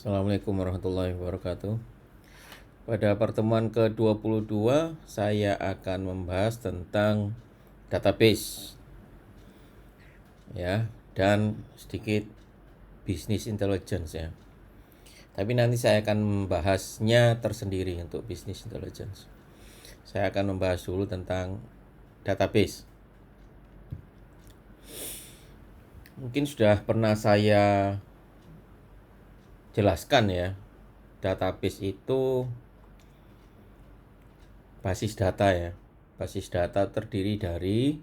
Assalamualaikum warahmatullahi wabarakatuh. Pada pertemuan ke-22 saya akan membahas tentang database ya dan sedikit business intelligence ya. Tapi nanti saya akan membahasnya tersendiri untuk business intelligence. Saya akan membahas dulu tentang database. Mungkin sudah pernah saya jelaskan ya. Database itu basis data ya. Basis data terdiri dari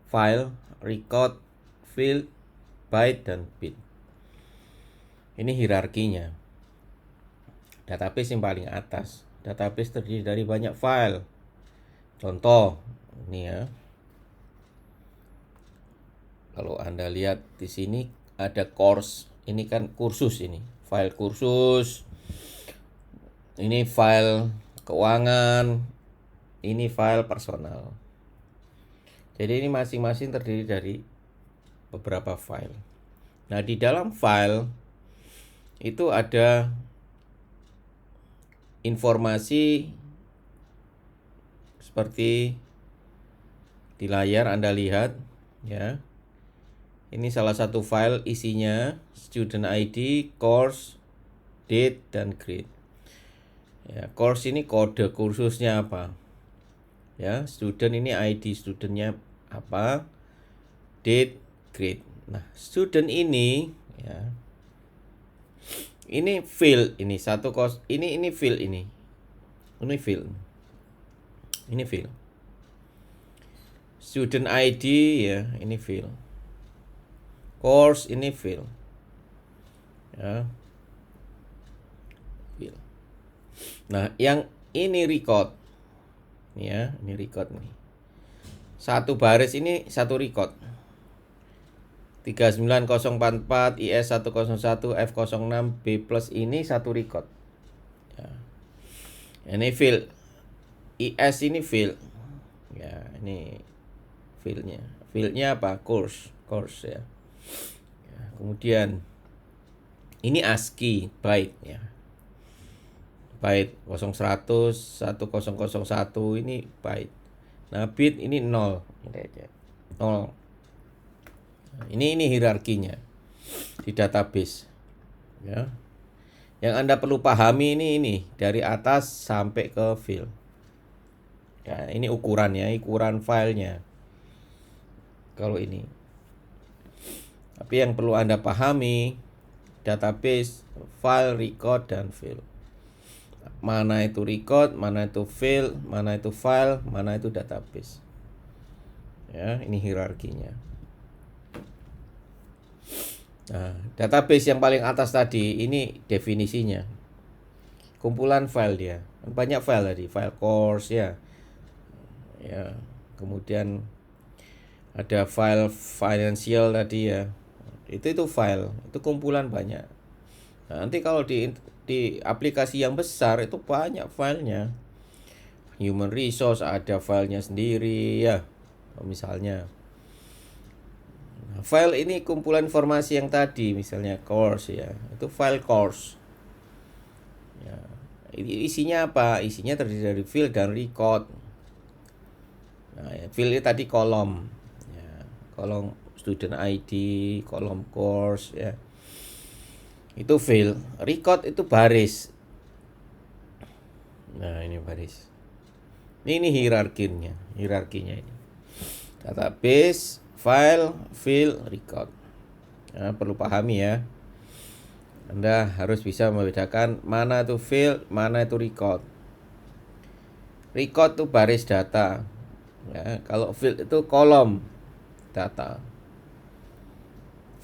file, record, field, byte, dan bit. Ini hierarkinya. Database yang paling atas. Database terdiri dari banyak file. Contoh, ini ya. Kalau Anda lihat di sini ada course. Ini kan kursus ini. File kursus. Ini file keuangan. Ini file personal. Jadi ini masing-masing terdiri dari beberapa file. Nah, di dalam file itu ada informasi seperti di layar Anda lihat ya. Ini salah satu file, isinya student ID, course, date, dan grade. Ya, course ini kode kursusnya apa? Ya, student ini ID studentnya apa? Date, grade. Nah, student ini ya. Ini field ini satu kos ini field ini. Ini field. Ini field. Student ID ya, ini field. Course ini field. Ya. Field. Nah, yang ini record. Ya, ini record nih. Satu baris ini satu record. 39044 IS 101 F06 B plus ini satu record. Ya. Ini field. IS ini field. Ya, ini fieldnya. Fieldnya apa? Course ya. Ya. Kemudian ini ASCII byte ya. Byte 0100 1001 ini byte. Nah, bit ini 0. 0. Ini hierarkinya di database. Ya. Yang Anda perlu pahami ini dari atas sampai ke field. Ya, ini ukurannya, ukuran filenya. Kalau ini. Tapi yang perlu Anda pahami database, file, record, dan field. Mana itu record, mana itu field, mana itu file, mana itu database. Ya, ini hierarkinya. Nah, database yang paling atas tadi ini definisinya. Kumpulan file dia. Banyak file tadi, file course ya. Ya, kemudian ada file financial tadi ya. Itu file, itu kumpulan banyak. Nah, nanti kalau di aplikasi yang besar itu banyak filenya. Human resource ada filenya sendiri ya. Misalnya file ini kumpulan informasi yang tadi, misalnya course ya, itu file course. Ya, isinya apa? Isinya terdiri dari field dan record. Nah, ya, field tadi kolom, ya, kolom student ID, kolom course ya. Itu field. Record itu baris. Nah, ini baris. Ini hierarkinya ini. Database, file, field, record. Nah, perlu pahami ya. Anda harus bisa membedakan mana itu field, mana itu record. Record itu baris data. Ya, kalau field itu kolom data.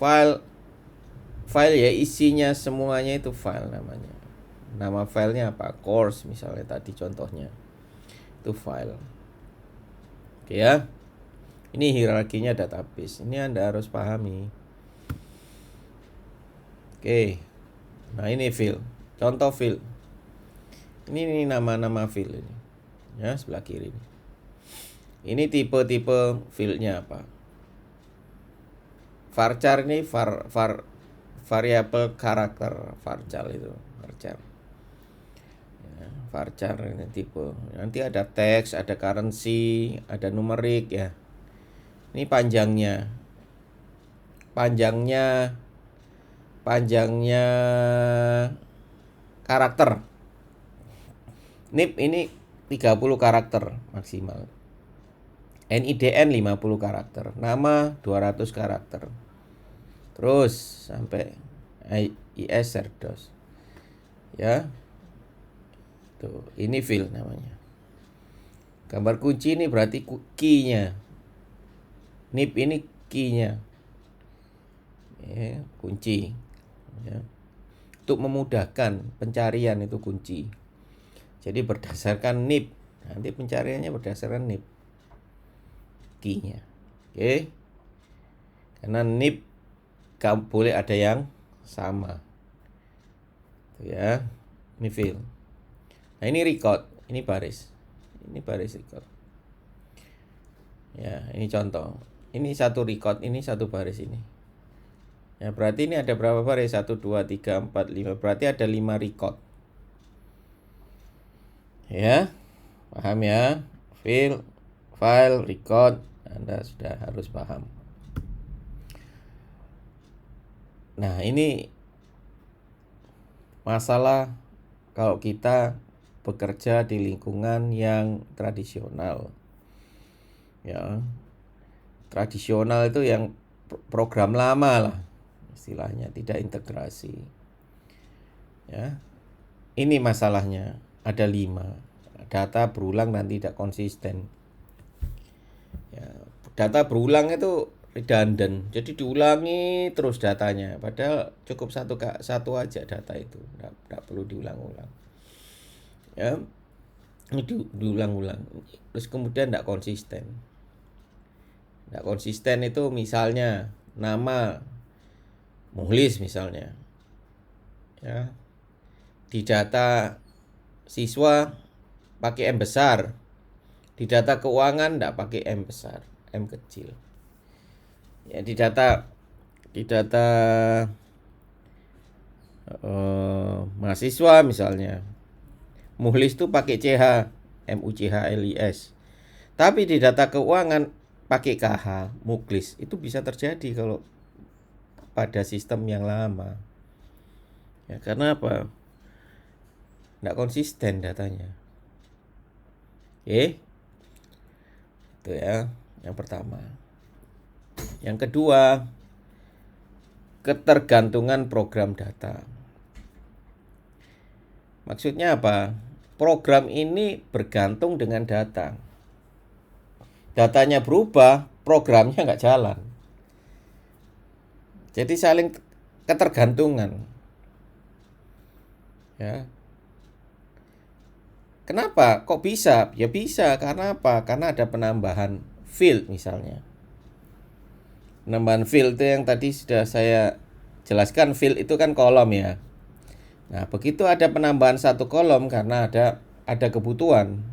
File ya isinya semuanya itu file namanya. Nama filenya apa? Course misalnya tadi contohnya. Itu file. Oke ya. Ini hierarkinya database. Ini Anda harus pahami. Oke. Nah, ini field. Contoh field. Ini nama-nama field ini. Ya, sebelah kiri. Ini tipe-tipe fieldnya apa? Varchar ini variabel karakter, varchar itu, varchar. Ya, varchar ini tipe. Nanti ada teks, ada currency, ada numerik ya. Ini panjangnya. Panjangnya karakter. NIP ini 30 karakter maksimal. NIDN 50 karakter. Nama 200 karakter. Terus sampai IS Cerdos. Ya. Tuh, ini fill namanya. Gambar kunci ini berarti key-nya. NIP ini key-nya. Ya, kunci. Ya. Untuk memudahkan pencarian itu kunci. Jadi berdasarkan NIP. Nanti pencariannya berdasarkan NIP. Key-nya. Oke. Karena NIP boleh ada yang sama. Tuh ya. Ini fill. Nah, ini record, ini baris. Ini baris record. Ya, ini contoh. Ini satu record, ini satu baris ini. Ya, berarti ini ada berapa baris? 1, 2, 3, 4, 5. Berarti ada 5 record. Ya, paham ya? Fill, file, record. Anda sudah harus paham. Nah, ini masalah kalau kita bekerja di lingkungan yang tradisional. Ya. Tradisional itu yang program lama lah istilahnya, tidak integrasi. Ya. Ini masalahnya, ada 5. Data berulang nanti tidak konsisten. Ya, data berulang itu redundant. Jadi diulangi terus datanya, padahal cukup satu aja data itu. Tidak perlu diulang-ulang. Ya. Ini diulang-ulang. Terus kemudian tidak konsisten. Tidak konsisten itu misalnya nama Muhlis misalnya. Ya. Di data siswa pakai M besar. Di data keuangan tidak pakai M besar, M kecil. Ya, di data mahasiswa misalnya Muhlis itu pakai CH, MUCHLIS. Tapi di data keuangan pakai KH, Muklis. Itu bisa terjadi kalau pada sistem yang lama. Ya, karena apa? Tidak konsisten datanya. Oke. Itu ya, yang pertama. Yang kedua, ketergantungan program data. Maksudnya apa? Program ini bergantung dengan data. Datanya berubah, programnya nggak jalan. Jadi saling ketergantungan. Ya. Kenapa? Kok bisa? Ya bisa, karena apa? Karena ada penambahan field misalnya. Penambahan field itu yang tadi sudah saya jelaskan, field itu kan kolom ya. Nah, begitu ada penambahan satu kolom karena ada kebutuhan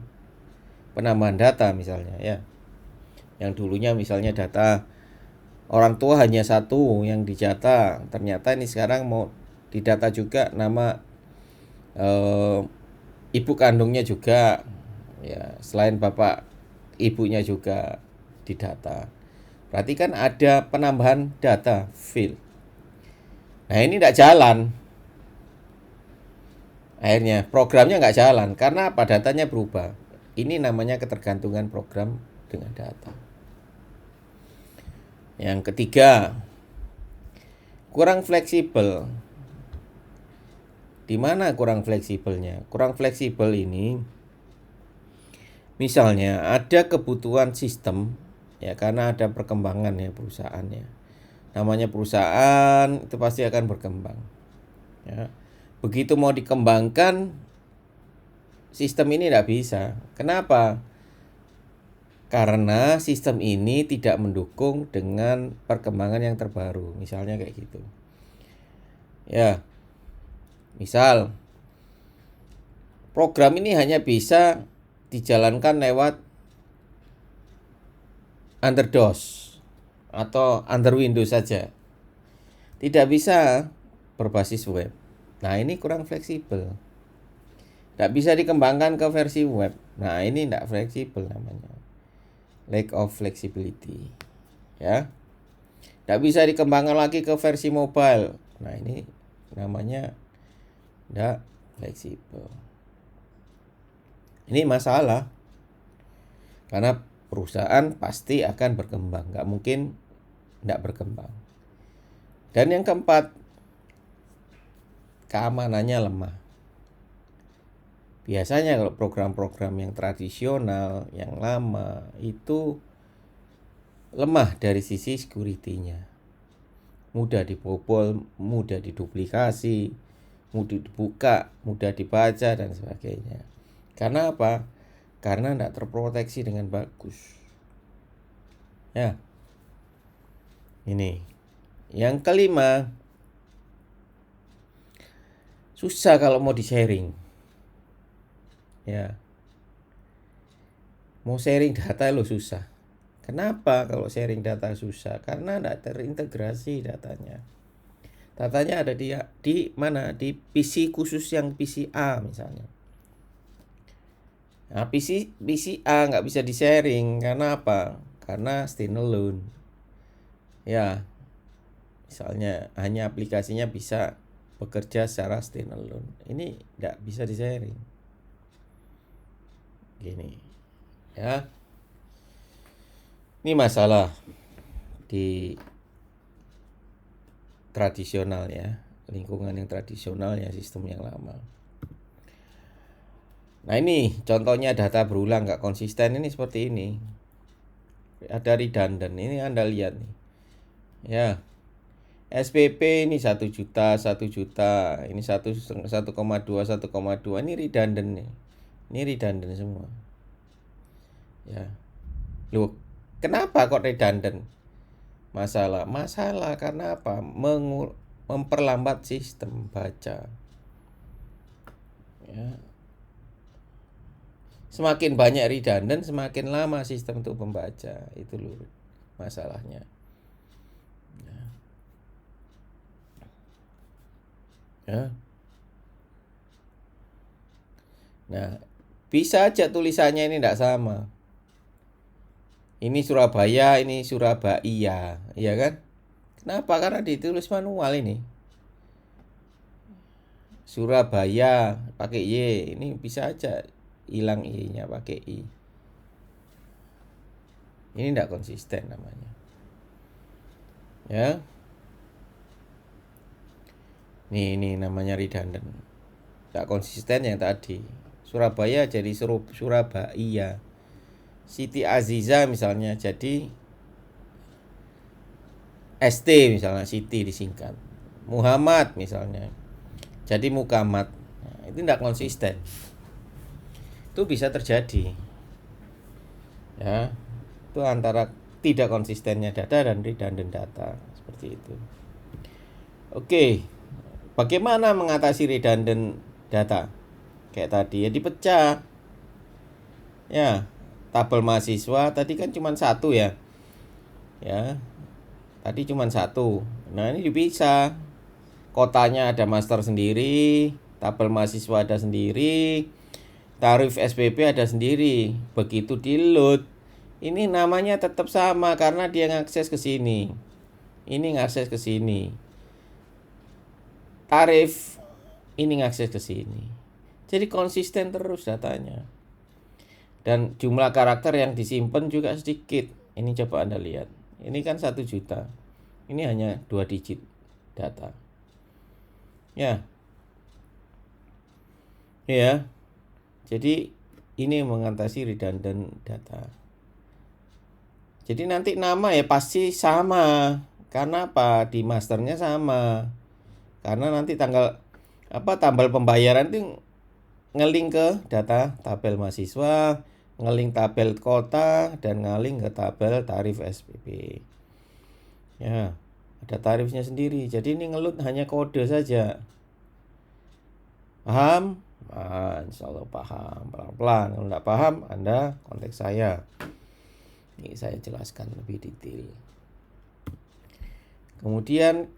penambahan data misalnya ya. Yang dulunya misalnya data orang tua hanya satu yang didata, ternyata ini sekarang mau didata juga nama ibu kandungnya juga ya, selain bapak ibunya juga didata. Berarti kan ada penambahan data field. Nah, ini tidak jalan. Akhirnya programnya nggak jalan karena apa? Datanya berubah. Ini namanya ketergantungan program dengan data. Yang ketiga, kurang fleksibel. Di mana kurang fleksibelnya? Kurang fleksibel ini misalnya ada kebutuhan sistem ya, karena ada perkembangan ya perusahaannya. Namanya perusahaan itu pasti akan berkembang. Ya. Begitu mau dikembangkan, sistem ini tidak bisa. Kenapa? Karena sistem ini tidak mendukung dengan perkembangan yang terbaru. Misalnya kayak gitu. Ya, misal program ini hanya bisa dijalankan lewat under DOS atau under Windows saja. Tidak bisa berbasis web. Nah, ini kurang fleksibel. Tidak bisa dikembangkan ke versi web. Nah, ini tidak fleksibel namanya. Lack of flexibility. Ya. Tidak bisa dikembangkan lagi ke versi mobile. Nah, ini namanya tidak fleksibel. Ini masalah. Karena perusahaan pasti akan berkembang. Nggak mungkin tidak berkembang. Dan yang keempat, keamanannya lemah. Biasanya kalau program-program yang tradisional, yang lama, itu lemah dari sisi security-nya. Mudah dibobol, mudah diduplikasi, mudah dibuka, mudah dibaca, dan sebagainya. Karena apa? Karena tidak terproteksi dengan bagus. Ya. Ini. Yang kelima, susah kalau mau di-sharing. Ya. Mau sharing data lo susah. Kenapa kalau sharing data susah? Karena tidak terintegrasi datanya. Datanya ada di mana? Di PC khusus yang PC A misalnya. Nah, PC A nggak bisa di-sharing. Karena apa? Karena standalone. Ya. Misalnya hanya aplikasinya bisa bekerja secara standalone. Ini tidak bisa di-sharing. Gini. Ya. Ini masalah di tradisional ya. Lingkungan yang tradisional ya, sistem yang lama. Nah, ini contohnya data berulang nggak konsisten, ini seperti ini. Ada redundant. Ini Anda lihat nih. Ya. SPP ini 1 juta, 1 juta, ini 1,2, 1,2, ini redundant nih. Ini redundant semua. Ya. Loh, kenapa kok redundant? Masalah karena apa? Memperlambat sistem baca. Ya. Semakin banyak redundant, semakin lama sistem itu membaca. Itu loh masalahnya. Ya. Nah, bisa aja tulisannya ini tidak sama. Ini Surabaya, ini Surabaya, iya kan? Kenapa? Karena ditulis manual ini. Surabaya pakai Y, ini bisa aja hilang Y-nya pakai I. Ini tidak konsisten namanya. Ya. Ini namanya redundant. Tak konsisten yang tadi. Surabaya jadi Surabaya. Siti Aziza misalnya jadi ST misalnya, Siti disingkat. Muhammad misalnya jadi Mukamat. Nah, itu tidak konsisten. Itu bisa terjadi. Ya. Itu antara tidak konsistennya data dan redundant data. Seperti itu. Oke. Bagaimana mengatasi redundant data? Kayak tadi ya dipecah. Ya, tabel mahasiswa tadi kan cuma satu ya. Ya. Tadi cuma satu. Nah, ini dipisah. Kotanya ada master sendiri, tabel mahasiswa ada sendiri, tarif SPP ada sendiri. Begitu di-load, ini namanya tetap sama karena dia ngakses ke sini. Ini ngakses ke sini. Tarif ini ngakses ke sini. Jadi konsisten terus datanya. Dan jumlah karakter yang disimpan juga sedikit. Ini coba Anda lihat. Ini kan 1 juta. Ini hanya 2 digit data. Ya. Ya. Jadi ini mengatasi redundant data. Jadi nanti nama ya pasti sama. Karena apa? Di masternya sama. Karena nanti tanggal pembayaran itu ngeling ke data tabel mahasiswa, ngeling tabel kota, dan ngeling ke tabel tarif SPP. Ya, ada tarifnya sendiri. Jadi ini ngelut hanya kode saja. Paham? Insya Allah paham. Pelan-pelan. Kalau tidak paham, Anda kontak saya. Ini saya jelaskan lebih detail. Kemudian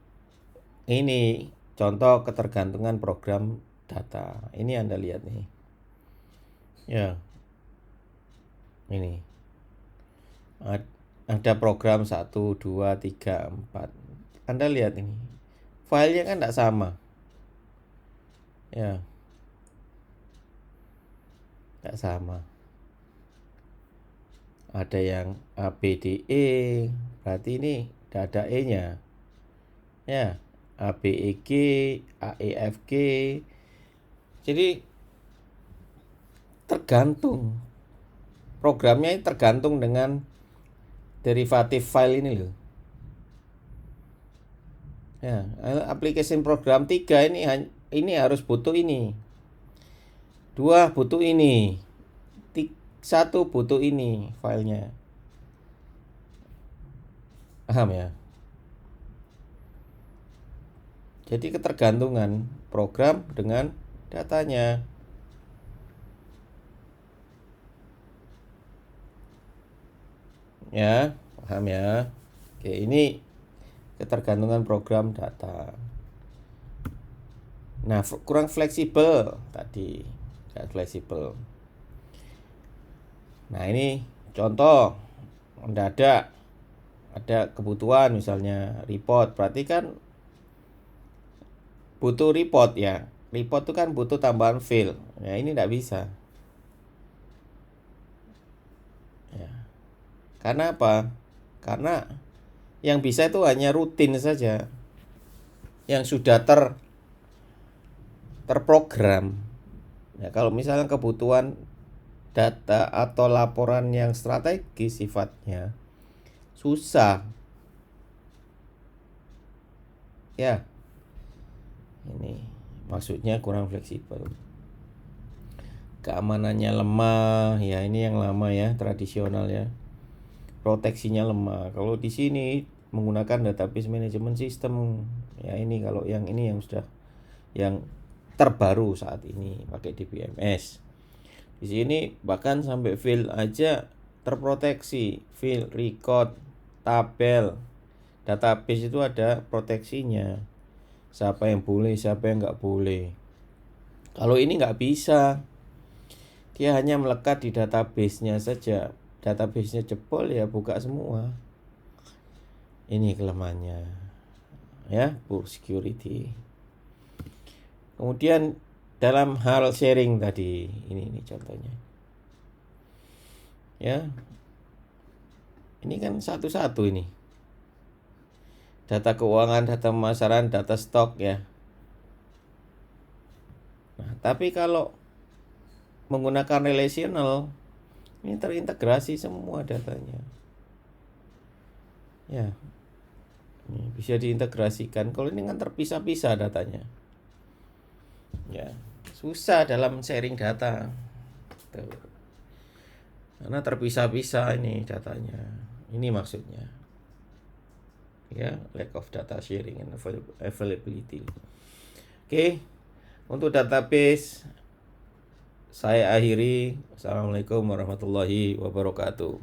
ini contoh ketergantungan program data. Ini Anda lihat nih. Ya. Ini. Ada program 1, 2, 3, 4. Anda lihat ini. Filenya kan tidak sama. Ya. Tidak sama. Ada yang ABDE, berarti ini tidak ada E-nya. Ya. ABEG, AEFG. Jadi tergantung. Programnya tergantung dengan derivatif file ini loh. Ya, application program 3 ini harus butuh ini. 2 butuh ini. 1 butuh ini filenya. Paham ya? Jadi ketergantungan program dengan datanya. Ya, paham ya? Oke, ini ketergantungan program data. Nah, kurang fleksibel tadi. Tidak fleksibel. Nah, ini contoh mendadak ada kebutuhan misalnya report, berarti kan butuh report ya. Report itu kan butuh tambahan field. Ya, ini tidak bisa. Ya. Karena apa? Karena yang bisa itu hanya rutin saja. Yang sudah terprogram. Ya, kalau misalnya kebutuhan data atau laporan yang strategis sifatnya, susah. Ya. Ini maksudnya kurang fleksibel. Keamanannya lemah, ya ini yang lama ya, tradisional ya. Proteksinya lemah. Kalau di sini menggunakan database management system, ya ini kalau yang ini yang sudah yang terbaru saat ini pakai DBMS. Di sini bahkan sampai file aja terproteksi, file, record, tabel. Database itu ada proteksinya. Siapa yang boleh, siapa yang nggak boleh. Kalau ini nggak bisa. Dia hanya melekat di database-nya saja. Database-nya jebol ya buka semua. Ini kelemahannya. Ya, poor security. Kemudian dalam hal sharing tadi, ini contohnya. Ya. Ini kan satu-satu ini. Data keuangan, data pemasaran, data stok ya. Nah, tapi kalau menggunakan relational, ini terintegrasi semua datanya. Ya. Ini bisa diintegrasikan. Kalau ini kan terpisah-pisah datanya. Ya, susah dalam sharing data. Tuh. Karena terpisah-pisah ini datanya. Ini maksudnya. Ya, lack of data sharing and availability. Oke. Untuk database saya akhiri. Assalamualaikum warahmatullahi wabarakatuh.